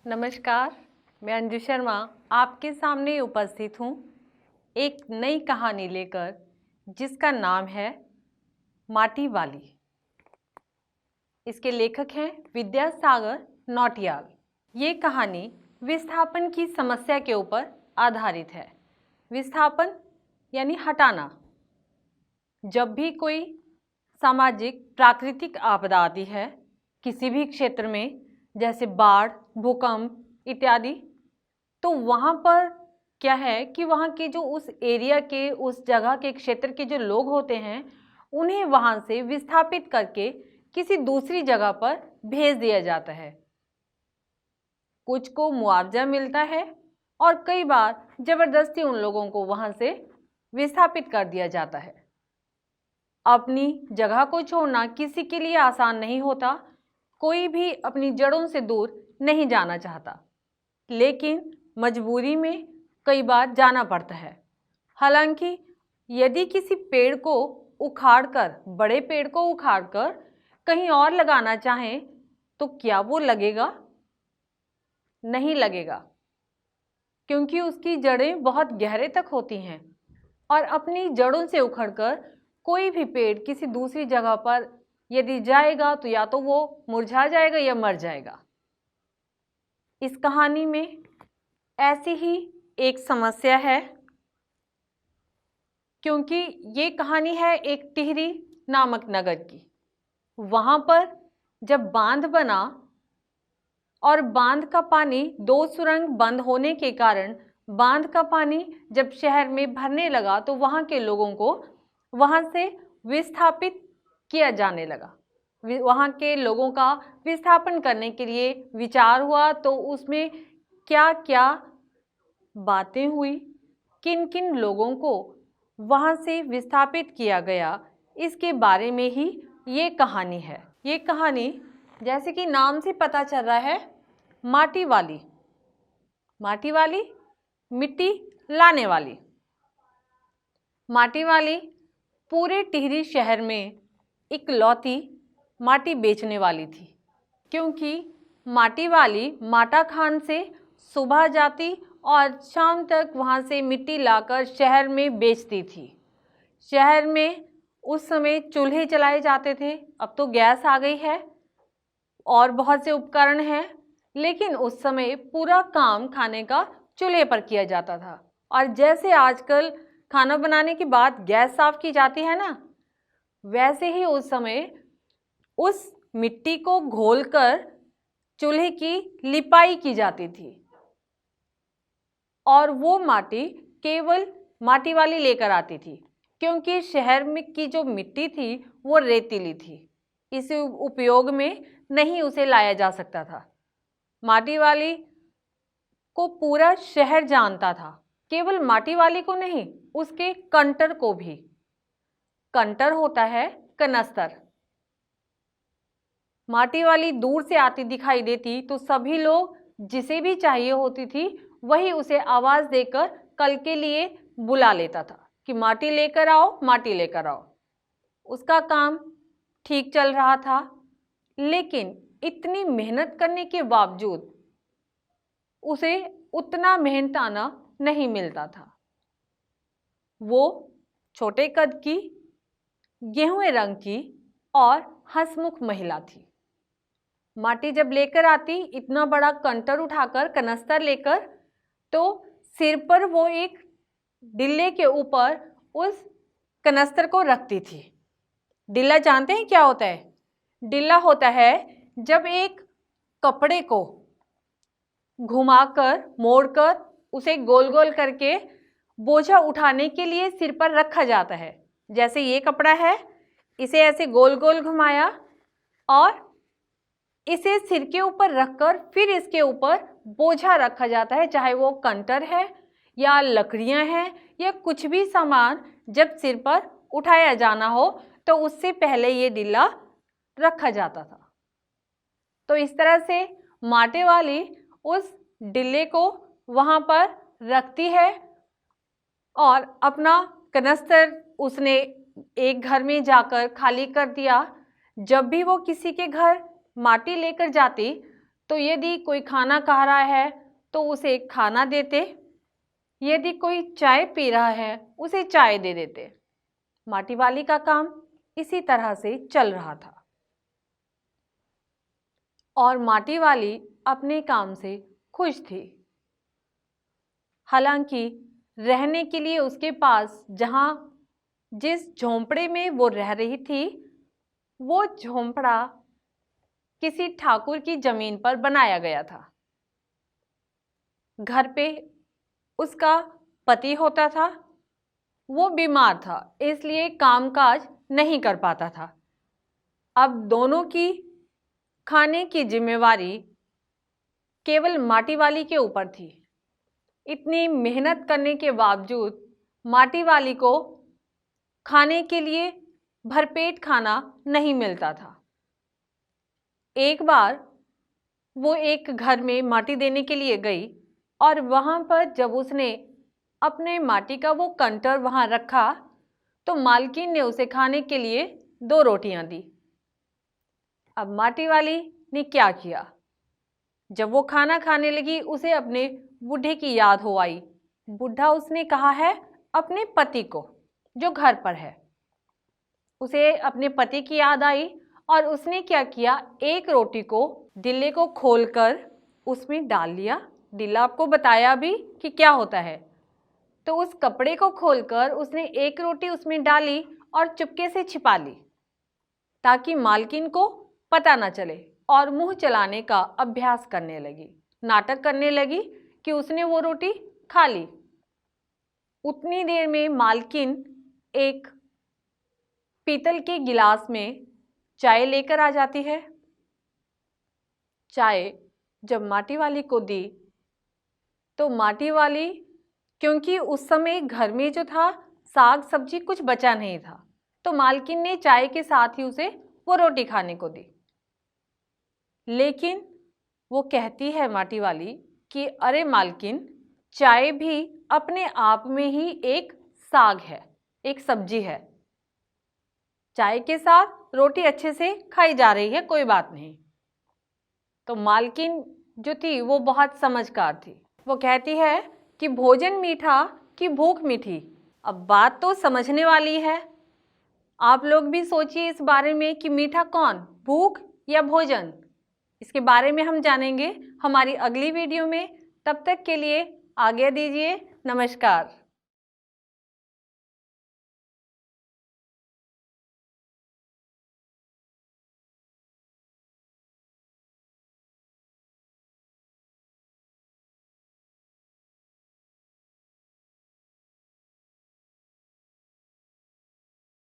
नमस्कार, मैं अंजू शर्मा आपके सामने उपस्थित हूँ एक नई कहानी लेकर जिसका नाम है माटी वाली। इसके लेखक हैं विद्यासागर नौटियाल। ये कहानी विस्थापन की समस्या के ऊपर आधारित है। विस्थापन यानी हटाना। जब भी कोई सामाजिक प्राकृतिक आपदा आती है किसी भी क्षेत्र में, जैसे बाढ़, भूकंप इत्यादि, तो वहाँ पर क्या है कि वहाँ के जो उस एरिया के, उस जगह के, क्षेत्र के जो लोग होते हैं उन्हें वहाँ से विस्थापित करके किसी दूसरी जगह पर भेज दिया जाता है। कुछ को मुआवजा मिलता है और कई बार जबरदस्ती उन लोगों को वहाँ से विस्थापित कर दिया जाता है। अपनी जगह को छोड़ना किसी के लिए आसान नहीं होता। कोई भी अपनी जड़ों से दूर नहीं जाना चाहता, लेकिन मजबूरी में कई बार जाना पड़ता है। हालांकि यदि किसी पेड़ को उखाड़कर, बड़े पेड़ को उखाड़कर कहीं और लगाना चाहें तो क्या वो लगेगा? नहीं लगेगा, क्योंकि उसकी जड़ें बहुत गहरे तक होती हैं और अपनी जड़ों से उखड़कर कोई भी पेड़ किसी दूसरी जगह पर यदि जाएगा तो या तो वो मुरझा जाएगा या मर जाएगा। इस कहानी में ऐसी ही एक समस्या है, क्योंकि ये कहानी है एक टिहरी नामक नगर की। वहाँ पर जब बांध बना और बांध का पानी, दो सुरंग बंद होने के कारण बांध का पानी जब शहर में भरने लगा तो वहाँ के लोगों को वहाँ से विस्थापित किया जाने लगा। वहाँ के लोगों का विस्थापन करने के लिए विचार हुआ तो उसमें क्या क्या बातें हुई, किन किन लोगों को वहाँ से विस्थापित किया गया, इसके बारे में ही ये कहानी है। ये कहानी जैसे कि नाम से पता चल रहा है, माटी वाली। माटी वाली, मिट्टी लाने वाली। माटी वाली पूरे टिहरी शहर में इकलौती माटी बेचने वाली थी, क्योंकि माटी वाली माटा खान से सुबह जाती और शाम तक वहाँ से मिट्टी लाकर शहर में बेचती थी। शहर में उस समय चूल्हे जलाए जाते थे, अब तो गैस आ गई है और बहुत से उपकरण हैं, लेकिन उस समय पूरा काम खाने का चूल्हे पर किया जाता था। और जैसे आजकल खाना बनाने के बाद गैस साफ की जाती है ना, वैसे ही उस समय उस मिट्टी को घोलकर चूल्हे की लिपाई की जाती थी और वो माटी केवल माटी वाली लेकर आती थी, क्योंकि शहर में की जो मिट्टी थी वो रेतीली थी, इस उपयोग में नहीं उसे लाया जा सकता था। माटी वाली को पूरा शहर जानता था, केवल माटी वाली को नहीं, उसके कंटर को भी। कंटर होता है कनस्तर। माटी वाली दूर से आती दिखाई देती तो सभी लोग, जिसे भी चाहिए होती थी, वही उसे आवाज देकर कल के लिए बुला लेता था कि माटी लेकर आओ, माटी लेकर आओ। उसका काम ठीक चल रहा था, लेकिन इतनी मेहनत करने के बावजूद उसे उतना मेहनताना नहीं मिलता था। वो छोटे कद की, गेहुए रंग की और हंसमुख महिला थी। माटी जब लेकर आती, इतना बड़ा कंटर उठाकर, कनस्तर लेकर, तो सिर पर वो एक डिल्ले के ऊपर उस कनस्तर को रखती थी। डिल्ला जानते हैं क्या होता है? डिल्ला होता है जब एक कपड़े को घुमाकर, मोड़कर, उसे गोल गोल करके बोझा उठाने के लिए सिर पर रखा जाता है। जैसे ये कपड़ा है, इसे ऐसे गोल गोल घुमाया और इसे सिर के ऊपर रखकर फिर इसके ऊपर बोझा रखा जाता है, चाहे वो कंटर है या लकड़ियां हैं या कुछ भी सामान जब सिर पर उठाया जाना हो तो उससे पहले ये डिल्ला रखा जाता था। तो इस तरह से माटी वाली उस डिल्ले को वहाँ पर रखती है और अपना कनस्तर उसने एक घर में जाकर खाली कर दिया। जब भी वो किसी के घर माटी लेकर जाती तो यदि कोई खाना खा रहा है तो उसे खाना देते, यदि कोई चाय पी रहा है उसे चाय दे देते। माटी वाली का काम इसी तरह से चल रहा था और माटी वाली अपने काम से खुश थी। हालांकि रहने के लिए उसके पास जिस झोंपड़े में वो रह रही थी, वो झोंपड़ा किसी ठाकुर की जमीन पर बनाया गया था। घर पे उसका पति होता था, वो बीमार था, इसलिए कामकाज नहीं कर पाता था। अब दोनों की खाने की जिम्मेवारी केवल माटी वाली के ऊपर थी। इतनी मेहनत करने के बावजूद माटी वाली को खाने के लिए भरपेट खाना नहीं मिलता था। एक बार वो एक घर में माटी देने के लिए गई और वहाँ पर जब उसने अपने माटी का वो कंटर वहाँ रखा तो मालकिन ने उसे खाने के लिए 2 रोटियां दी। अब माटी वाली ने क्या किया, जब वो खाना खाने लगी उसे अपने बूढ़े की याद हो आई। बूढ़ा उसने कहा है अपने पति को जो घर पर है, उसे अपने पति की याद आई और उसने क्या किया, एक रोटी को डिल्ले को खोलकर उसमें डाल लिया। डिल्ला आपको बताया भी कि क्या होता है। तो उस कपड़े को खोलकर उसने एक रोटी उसमें डाली और चुपके से छिपा ली ताकि मालकिन को पता ना चले, और मुंह चलाने का अभ्यास करने लगी, नाटक करने लगी कि उसने वो रोटी खा ली। उतनी देर में मालकिन एक पीतल के गिलास में चाय लेकर आ जाती है। चाय जब माटी वाली को दी तो माटी वाली, क्योंकि उस समय घर में जो था साग सब्जी कुछ बचा नहीं था, तो मालकिन ने चाय के साथ ही उसे वो रोटी खाने को दी। लेकिन वो कहती है माटी वाली कि अरे मालकिन, चाय भी अपने आप में ही एक साग है, एक सब्जी है। चाय के साथ रोटी अच्छे से खाई जा रही है, कोई बात नहीं। तो मालकिन जो थी वो बहुत समझदार थी। वो कहती है कि भोजन मीठा कि भूख मीठी। अब बात तो समझने वाली है। आप लोग भी सोचिए इस बारे में कि मीठा कौन, भूख या भोजन। इसके बारे में हम जानेंगे हमारी अगली वीडियो में। तब तक के लिए आज्ञा दीजिए। नमस्कार।